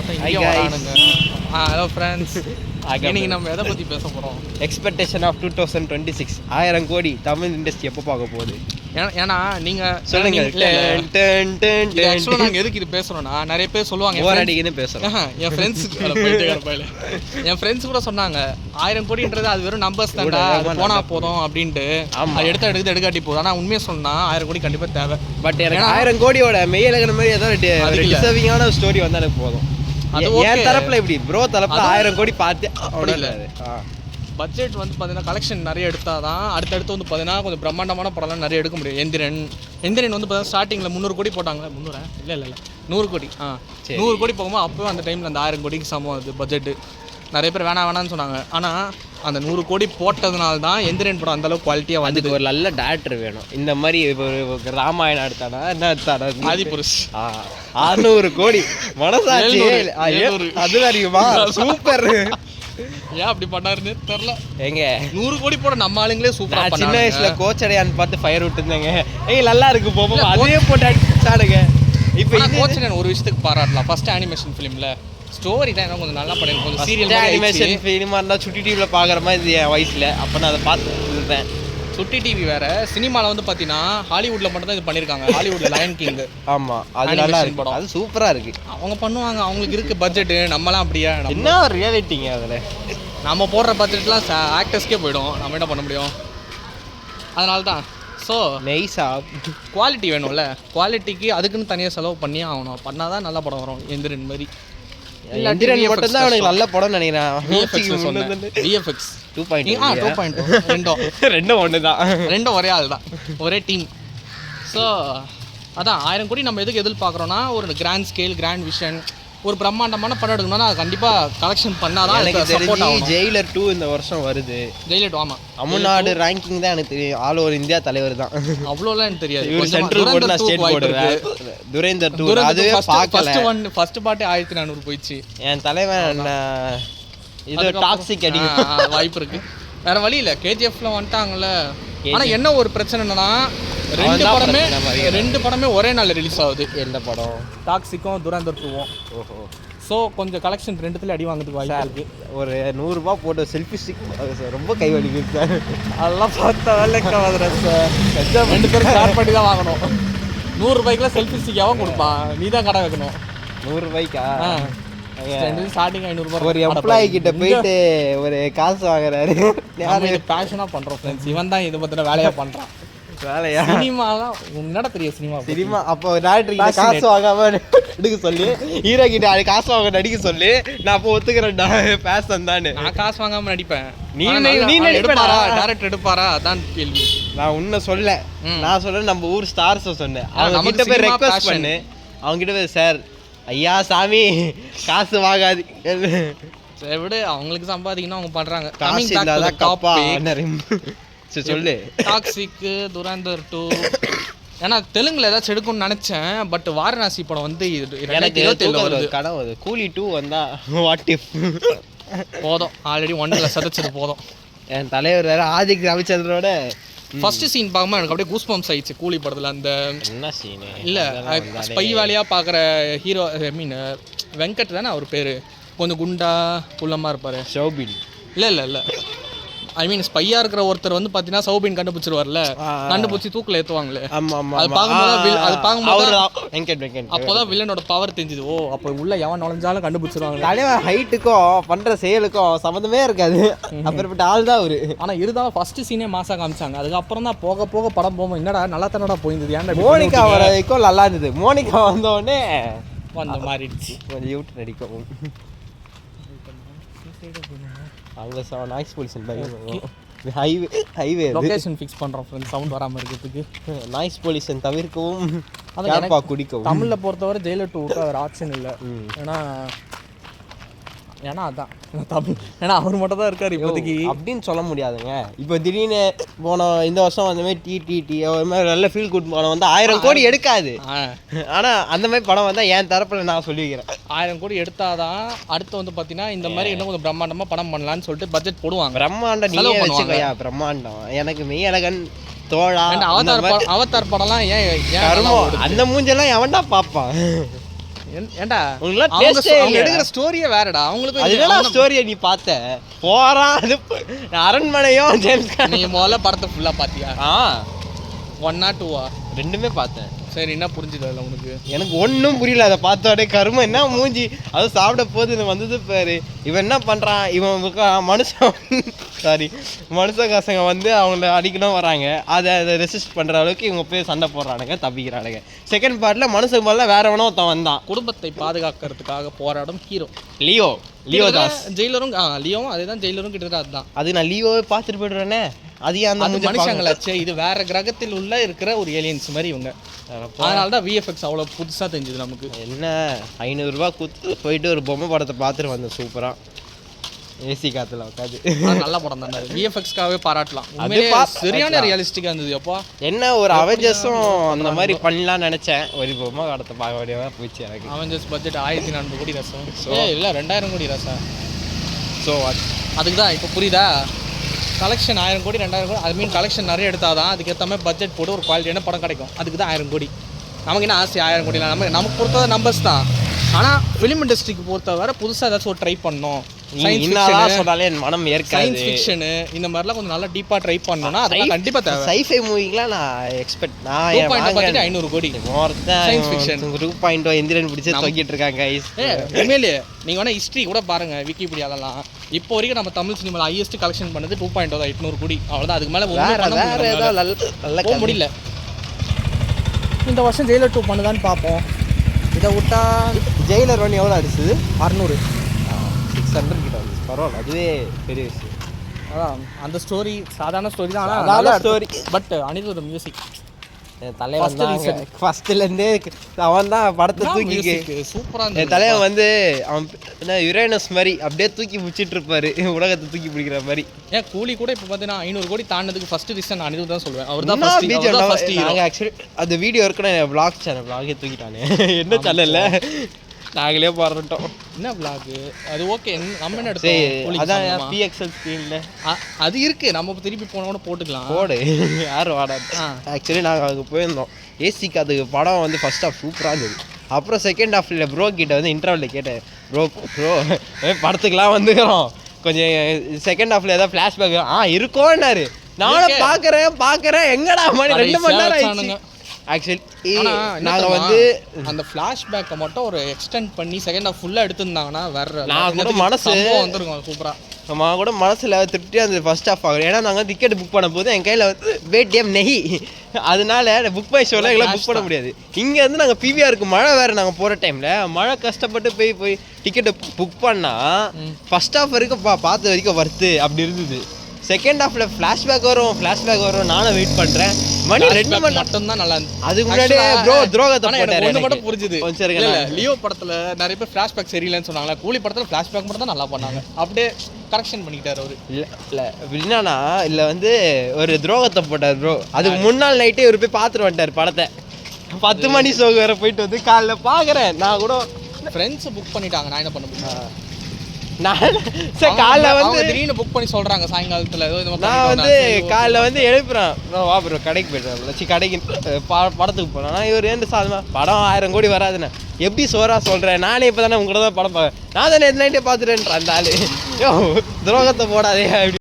Hello friends, இன்னைக்கு நம்ம எதை பற்றி பேச போகிறோம்? எக்ஸ்பெக்டேஷன் ஆஃப் 2026 1000 கோடி தமிழ் இண்டஸ்ட்ரி எப்போ பார்க்க போகுது? ஏன்னா நீங்கள் சொல்லுங்க. நாங்கள் எதுக்கு இது பேசுகிறோன்னா, நிறைய பேர் சொல்லுவாங்க பேசுகிறோம். என் ஃப்ரெண்ட்ஸ் கூட சொன்னாங்க 1000 கோடின்றது அது வெறும் நம்பர்ஸ் தான்டா, போனால் போதும் அப்படின்ட்டு. அது எடுக்காட்டி போதும். ஆனால் உண்மையை சொன்னால் 1000 கோடி கண்டிப்பாக தேவை. பட் எனக்கு 1000 கோடியோட மெய்யழகிற மாதிரி ஏதோ டிசர்விங்கான ஸ்டோரி வந்தால் எனக்கு போதும். என் தரப்புல இப்படி ப்ரோ தரப்புல 1000 கோடி பார்த்து அப்படி இல்லை. பட்ஜெட் வந்து பார்த்தீங்கன்னா கலெக்ஷன் நிறைய எடுத்தால் தான் அடுத்தடுத்து வந்து பார்த்தீங்கன்னா கொஞ்சம் பிரம்மாண்டமான படம்லாம் நிறைய எடுக்க முடியும். எந்திரன் வந்து பார்த்தீங்கன்னா ஸ்டார்டிங்கில் 300 கோடி போட்டாங்களே, 300 இல்லை 100 கோடி 100 கோடி போகும்போது அப்போவே அந்த டைமில் அந்த 1000 கோடிக்கு சமம் அது பட்ஜெட்டு. நிறைய பேர் வேணாம்னு சொன்னாங்க. ஆனால் அந்த 100 கோடி போட்டதுனால தான் எந்திரன் படம் அந்தளவுக்கு குவாலிட்டியாக வந்து. ஒரு நல்ல டேரக்டர் வேணும். இந்த மாதிரி ஒரு ராமாயணம் எடுத்தானா என்ன எடுத்தானா ஆதிபுருஷ் 600 கோடி மனசாட்சி அது அறியுமா? சூப்பர். ஏன் அப்படி பண்ணாருன்னு தெரியல. எங்க 100 கோடி போட நம்ம ஆளுங்களே சூப்பரா பண்ணாங்க. சின்ன வயசுல கோச்சடையான்னு பார்த்து ஃபயர் விட்டுருந்தாங்க. நல்லா இருக்கு போவோம், அதே போட்டு அடிச்சாடுங்க. இப்போ கோச்சடையான் ஒரு விஷயத்துக்கு பாராட்டலாம். ஃபர்ஸ்ட் அனிமேஷன் ஃபிலிம்ல ஸ்டோரி தான் என்ன கொஞ்சம் நல்லா பண்ணிருக்கும். கொஞ்சம் சீரியல் அனிமேஷன் ஃபிலிமா இருந்தால் சுட்டி டிவியில் பார்க்குற மாதிரி இது என் வயசுல. அப்போ நான் அதை பார்த்துருந்தேன். சுட்டி டிவி வேற. சினிமாவில் வந்து பார்த்தீங்கன்னா ஹாலிவுட்ல மட்டும் தான் இது பண்ணியிருக்காங்க. ஹாலிவுட்ல லயன் கிங். ஆமாம், அது நல்லா இருக்கு படம். அது சூப்பராக இருக்கு. அவங்க பண்ணுவாங்க, அவங்களுக்கு இருக்கு பட்ஜெட். நம்மளாம் அப்படியா? என்ன ஒரு ரியாலிட்டிங்க அதில். நம்ம போடுற பட்ஜெட்லாம் ஆக்டர்ஸ்க்கே போயிடும். நம்ம என்ன பண்ண முடியும்? அதனால தான் ஸோ நைஸா குவாலிட்டி வேணும்ல. குவாலிட்டிக்கு அதுக்குன்னு தனியாக செலவு பண்ணி ஆகணும். பண்ணால் தான் நல்ல படம் வரும். எந்திரன் மாதிரி. எந்திரன் மட்டும் தான் அவனுக்கு நல்ல படம் நினைக்கிறேன். விஎஃப்எக்ஸ் 2.2 ரெண்டும் ஒன்று தான். ரெண்டும் ஒரே ஆள் தான், ஒரே டீம். ஸோ அதான் 1000 கோடி நம்ம எதுக்கு எதிர்பார்க்குறோன்னா, ஒரு கிராண்ட் ஸ்கேல், கிராண்ட் விஷன், ஒரு பிரம்மாண்டமான படம் எடுக்கணும்னா கண்டிப்பாக கலெக்ஷன் பண்ணாதான். எனக்கு தெரிஞ்சு ஜெயிலர் 2 இந்த வருஷம் வருது. ஜெயிலர் 2 ஆமாம். தமிழ்நாடு ரேங்கிங் தான் எனக்கு தெரியும். ஆல் ஓவர் இந்தியா தலைவர் தான். அவ்வளோலாம் எனக்கு தெரியாது. இவர் சென்ட்ரல் போர்டு, நான் ஸ்டேட் போர்டு. துரேந்தர் 2 அதுவே பார்க்கல. ஃபர்ஸ்ட் பாட்டு 1400 போயிடுச்சு. என் தலைவன் இது டாக்ஸிக் அடிக்க வாய்ப்பு இருக்கு. வேற வழி இல்லை. கேஜிஎஃப்ல வந்துட்டாங்கல்ல. ஆனால் என்ன ஒரு பிரச்சனைனா, ரெண்டு படமே ஒரே நாள் ரிலீஸ் ஆகுது. எந்த படம்? டாக்ஸிக்கும் துரேந்தர் 2ம். ஓஹோ. ஸோ கொஞ்சம் கலெக்ஷன் ரெண்டுத்துல அடி வாங்குறதுக்கு வாய்ப்பு இருக்கு. ஒரு 100 ரூபாய் போட்டு செல்ஃபி ஸ்டிக் ரொம்ப கை வலிக்குது சார். அதெல்லாம் பார்த்தா வேலைக்காகாதுடா சார். 2 பேரும் ஷேர் பண்ணி தான் வாங்கணும். 100 ரூபாய்க்குலாம் செல்ஃபி ஸ்டிக்காகவும் கொடுப்பான். நீ தான் கடை வைக்கணும். 100 ரூபாய்க்கா? ஸ்டார்டிங் 500 ரூபாய். ஒரு எம்ப்ளாயி கிட்ட போயிட்டு ஒரு காசு வாங்குறாரு. பேஷனா பண்றோம் ஃப்ரெண்ட்ஸ். இவன் தான் இது பத்தின வேலையா பண்றான். வேலையா? சினிமா தான் என்னடா பெரிய சினிமா. அப்போ டேரக்டர் கிட்ட காசு வாங்காம எடுக்க சொல்லி, ஹீரோ கிட்ட காசு வாங்க நடிக்க சொல்லி, நான் அப்போ ஒத்துக்கிறேன்டா பேஷன் தானே. நான் காசு வாங்காம நடிப்பேன். நீ எடுப்பாரா? டேரக்டர் எடுப்பாரா? அதான் கேள்வி. நான் உன்ன சொல்ல, நான் சொல்றேன் நம்ம ஊர் ஸ்டார்ஸ் சொன்னேன். அவங்க கிட்ட போய் ரெக்வெஸ்ட் பண்ணு. அவங்க கிட்ட போய், சார் ஐயா சாமி காசு வாங்காது. சரி விடு, அவங்களுக்கு சம்பாதிக்கணும், அவங்க பண்றாங்க. காசு இல்லாதான் காப்பா சொல்லு. டாக்ஸிக், துரேந்தர் 2. ஏன்னா தெலுங்குல ஏதாச்சும் எடுக்கணும்னு நினைச்சேன். பட் வாரணாசி படம் வந்து எனக்கு 27 வருது. கனவு அது. கூலி 2 வந்தா வாட் இஃப் போதும். ஆல்ரெடி 1ல சதைச்சது போதும். என் தலைவர் வேற ஆதிக் ரவிச்சந்திரோட ஃபர்ஸ்ட் சீன் பார்க்கும்போது எனக்கு அப்படியே கூஸ் பம்ப்ஸ் ஆயிடுச்சு. கூலி படத்தில் அந்த என்ன சீனு இல்லை, ஸ்பை வேலையாக பார்க்குற ஹீரோ, ஐ மீன் வெங்கட் தானே அவர் பேர். கொஞ்சம் குண்டா குள்ளமாக இருப்பார். சௌபின் இல்லை ஐ மீன் ஸ்பையாக இருக்கிற ஒருத்தர் வந்து பார்த்தீங்கன்னா சௌபின் கண்டுபிடிச்சிருவார்ல. கண்டுபிடிச்சி தூக்கில் ஏற்றுவாங்களே. அது பார்க்கும்போது அப்போதான் வில்லனோட பவர் தெரிஞ்சுது. ஓ, அப்போ உள்ள எவன் நுழைஞ்சாலும் கண்டுபிடிச்சிருவாங்க. தலைவன் ஹைட்டுக்கும் பண்ணுற செயலுக்கும் சம்மந்தமே இருக்காது. அப்படிப்பட்ட ஆள் தான் அவரு. ஆனால் இருந்தாலும் ஃபர்ஸ்ட் சீனே மாசாக காமிச்சாங்க. அதுக்கப்புறம் தான் போக போக படம் போகும். என்னடா நல்லா தானடா போயிருந்தது. ஏன்டா மோனிகா வரைக்கும் நல்லா இருந்தது. மோனிகா வந்தோடனே அந்த மாறிடுச்சு. கொஞ்சம் யூட் நடிக்கவும். அங்கே noise pollution highway location fix பண்ணுறோம் ஃப்ரெண்ட்ஸ், சவுண்ட் வராமல் இருக்கிறதுக்கு. நாய்ஸ் பொல்யூஷன் தவிர்க்கவும் யார்ப்பா குடிக்கவும். தமிழில் பொறுத்தவரை ஜெயிலர் 2 வேறு ஆப்ஷன் இல்லை. ஏன்னா அதான் தமிழ். ஏன்னா அவர் மட்டும் தான் இருக்கார் இப்போதைக்கு. அப்படின்னு சொல்ல முடியாதுங்க. இப்போ திடீர்னு போன இந்த வருஷம் அந்த மாதிரி டிடிடி ஒரு மாதிரி நல்ல ஃபீல் குட் படம் வந்து 1000 கோடி எடுக்காது. ஆனால் அந்த மாதிரி படம் வந்தால் என் தரப்பில் நான் சொல்லிக்கிறேன். 1000 கோடி எடுத்தாதான் அடுத்து வந்து பார்த்தீங்கன்னா இந்த மாதிரி இன்னும் கொஞ்சம் பிரம்மாண்டமாக படம் பண்ணலான்னு சொல்லிட்டு பட்ஜெட் போடுவாங்க. பிரம்மாண்டம் நீ வச்சுக்கையா? பிரம்மாண்டம் எனக்கு மெய்யழகன் தோழா அவதார் படம்லாம் ஏன் அந்த மூஞ்செல்லாம் எவன்டா பார்ப்பான்? ஏன்டா உங்களுக்குலாம் அவங்க taste ஏ அவங்க இல்லையாடா? எடுக்கிற ஸ்டோரியே வேறடா அவங்களுக்கு அது என்னடா ஸ்டோரியை நீ பார்த்த போறான் அது அரண்மனையும் ஜேம்ஸ் நீ முதல்ல படத்தை ஃபுல்லா பாத்தியா ஆ 1 or 2 ரெண்டுமே பார்த்தேன். சரி என்ன புரிஞ்சுது அதில் உனக்கு எனக்கு ஒன்றும் புரியல. அதை பார்த்தோடே கருமம் என்ன மூஞ்சி அது சாப்பிட போது இது வந்தது பாரு. இவன் என்ன பண்ணுறான், இவன் மனுஷன் சாரி மனுஷ காசங்க வந்து அவங்கள அடிக்கணும் வராங்க. அதை ரெசிஸ்ட் பண்ணுற அளவுக்கு இவங்க போய் சண்டை போடுறானுங்க, தப்பிக்கிறானுங்க. செகண்ட் பார்ட்டில் மனுஷன் மேலே வேற எவனோ ஒருத்தன் வந்தான். குடும்பத்தை பாதுகாக்கிறதுக்காக போராடும் ஹீரோ லியோ தாஸ். ஜெயிலரும் லியோவும் அதேதான், ஜெயிலரும் கிட்டத்தட்ட அதுதான். அது நான் லியோவே பார்த்துட்டு போய்டுறேனே. அது ஏன் அந்த மனுஷங்களாச்சே, இது வேற கிரகத்தில் உள்ள இருக்கிற ஒரு ஏலியன்ஸ் மாதிரி இவங்க. அதனால தான் விஎஃப்எக்ஸ் அவ்வளோ புதுசாக தெரிஞ்சுது நமக்கு. என்ன 500 ரூபா கொடுத்து போயிட்டு ஒரு பொம்மை படத்தை பார்த்துட்டு வந்தேன் சூப்பராக ஏசி காத்துல உட்காந்து. நல்ல படம் தான் அது, விஎஃப்எக்ஸ்க்காகவே பாராட்டலாம். சரியான ரியலிஸ்டிக்காக இருந்தது. அப்போ என்ன ஒரு அவெஞ்சர்ஸும் அந்த மாதிரி பண்ணலாம்னு நினச்சேன். ஒரு பொம்மை படத்தை பார்க்க வேண்டியதாக போச்சு எனக்கு. அவெஞ்சர்ஸ் பட்ஜெட் 1400 கோடி ரசம். இல்லை 2000 கோடி ரசம். ஸோ அதுக்கு தான் இப்போ புரியுதா, கலெக்ஷன் 1000 கோடி 2000 கோடி, அது மீன் கலெக்ஷன் நிறைய எடுத்தால் தான் அதுக்கேற்ற மாதிரி பட்ஜெட் போட்டு ஒரு குவாலிட்டியான படம் கிடைக்கும். அதுக்கு தான் 1000 கோடி. நமக்கு என்ன ஆசை 1000 கோடிலாம், நமக்கு பொறுத்தவரை நம்பர்ஸ் தான். ஆனால் ஃபிலிம் இண்டஸ்ட்ரிக்கு பொறுத்தவரை புதுசாக ஏதாச்சும் ஒரு ட்ரை பண்ணணும். சொன்னாலே என் மனம் ஏற்காது. சயின்ஸ் ஃபிக்ஷனு இந்த மாதிரிலாம் கொஞ்சம் நல்லா டீப்பாக ட்ரை பண்ணணும்னா அதெல்லாம் கண்டிப்பாக தேவை. சைஃபை மூவிக்கெலாம் நான் எக்ஸ்பெக்ட் 500 கோடி சயின்ஸ் ஃபிக்ஷன் 2.0 எந்திரன் பிடிச்சி தொங்கிட்டு இருக்காங்க. உண்மையிலே நீங்கள் வேணால் ஹிஸ்ட்ரி கூட பாருங்கள், விக்கிபீடியாலலாம். இப்போ வரைக்கும் நம்ம தமிழ் சினிமாவில் ஹையஸ்ட் கலெக்ஷன் பண்ணது 2.0 தான், 800 கோடி. அவ்வளோதான். அதுக்கு மேலே போக முடியல. இந்த வருஷம் ஜெயிலர் 2 பண்ணுதான்னு பார்ப்போம். இதை விட்டா ஜெயிலர் 1 எவ்வளோ அடிச்சுது? 600 600 கிட்ட வந்து பரவாயில்ல, அதுவே பெரிய விஷயம். அதான் அந்த ஸ்டோரி சாதாரண ஸ்டோரி தான். ஆனால் ஸ்டோரி பட் அனிருத் மியூசிக் தலைவன் ஃபர்ஸ்ட்லேருந்தே அவன் தான் படத்தை தூக்கி சூப்பராக. என் தலைவன் வந்து அவன் என்ன யுரேனஸ் மாதிரி அப்படியே தூக்கி பிடிச்சிட்டு இருப்பாரு, உலகத்தை தூக்கி பிடிக்கிற மாதிரி. ஏன் கூலி கூட இப்போ பார்த்தீங்கன்னா 500 கோடி தாண்டதுக்கு ஃபர்ஸ்ட் ரீசன் அனிருத் தான் சொல்லுவேன். அவர் தான் நாங்கள் ஆக்சுவலி அந்த வீடியோ இருக்குன்னு பிளாக் சேனல் பிளாகே தூக்கிட்டானே. என்ன சேனல்ல நாங்களே போறோம். என்ன பிளாக் அது? ஓகே நம்ம என்ன எடுத்தோம், அதான் பிஎக்ஸ்எல் ஸ்க்ரீனில் அது இருக்குது. நம்ம திருப்பி போனோட போட்டுக்கலாம். போடு யாரும் வாடாது. ஆக்சுவலி நாங்கள் அங்கே போயிருந்தோம். ஏசிக்கு அதுக்கு படம் வந்து ஃபர்ஸ்ட் ஹாஃப் சூப்பராக இருந்தது. அப்புறம் செகண்ட் ஹாஃபில் ப்ரோ கிட்ட வந்து இன்டர்வலில் கேட்டேன், ப்ரோ படத்துக்குலாம் வந்துக்கிறோம், கொஞ்சம் செகண்ட் ஹாஃபில் ஏதாவது ஃப்ளாஷ்பேக் இருக்கோன்னாரு. நானும் பார்க்குறேன் எங்கடா மணி 2 மணி நேரம் ஆயிடுச்சு. ஆக்சுவலி நாங்கள் வந்து அந்த ஃப்ளாஷ்பேக்கை மட்டும் ஒரு எக்ஸ்டெண்ட் பண்ணி செகண்ட் ஹாஃப் ஃபுல்லாக எடுத்துருந்தாங்கன்னா வேற நான் கூட மனசு வந்துருக்கும் சூப்பராக. நம்ம கூட மனசில் திருப்தியாக அந்த ஃபர்ஸ்ட் ஹாஃப் ஆகும். ஏன்னா நாங்கள் டிக்கெட் புக் பண்ண போது என் கையில் வந்து பேடிஎம் நெய், அதனால புக் மை ஷோவில் எங்களை புக் பண்ண முடியாது. இங்கேருந்து நாங்கள் பிவிஆருக்கு மழை வேறு, நாங்கள் போகிற டைமில் மழை கஷ்டப்பட்டு போய் டிக்கெட்டை புக் பண்ணால் ஃபர்ஸ்ட் ஹாஃப் வரைக்கும் பார்த்த வரைக்கும் வருது அப்படி இருந்தது. செகண்ட் ஹாஃபில் ஃப்ளாஷ்பேக் வரும் நானும் வெயிட் பண்ணுறேன். மணி 2 மணி மட்டும் தான் நல்லா இருந்துச்சு. அதுக்கு முன்னாடியே துரோகத்தை போட்டாரு. ஒன்று மட்டும் புரிஞ்சுது. லியோ படத்தில் நிறைய பேர் ஃப்ளாஷ்பேக் சரியில்லைன்னு சொன்னாங்களா, கூலி படத்தில் ஃப்ளாஷ்பேக் மட்டும் தான் நல்லா பண்ணாங்க. அப்படியே கரெக்ஷன் பண்ணிக்கிட்டாரு அவரு. இல்லை என்னன்னா இல்லை வந்து ஒரு துரோகத்தை போட்டார் ப்ரோ. அதுக்கு முன்னாள் நைட்டே இவர் போய் பார்த்துட்டு வந்துட்டார் படத்தை. 10 மணி ஷோக்கு வேறு போயிட்டு வந்து காலைல பார்க்குறேன். நான் கூட ஃப்ரெண்ட்ஸ் புக் பண்ணிட்டாங்க, நான் என்ன பண்ண முடியும். நான் காலைல வந்து திடீர்னு புக் பண்ணி சொல்றாங்க சாயங்காலத்துல. நான் வந்து காலைல வந்து எழுப்புறேன், வா ப்ரோ கடைக்கு போய்ட்டு கடைக்கு படத்துக்கு போனேன். இவர் ஏன் சாதமா படம் 1000 கோடி வராதுண்ணே, எப்படி சோறா சொல்கிறேன், நானே இப்போ தானே உங்களோட தான் படம் பார்க்க, நான் தானே நைட்டே பார்த்துட்டேன்ற அந்த ஆள் துரோகத்தை போடாதே அப்படி.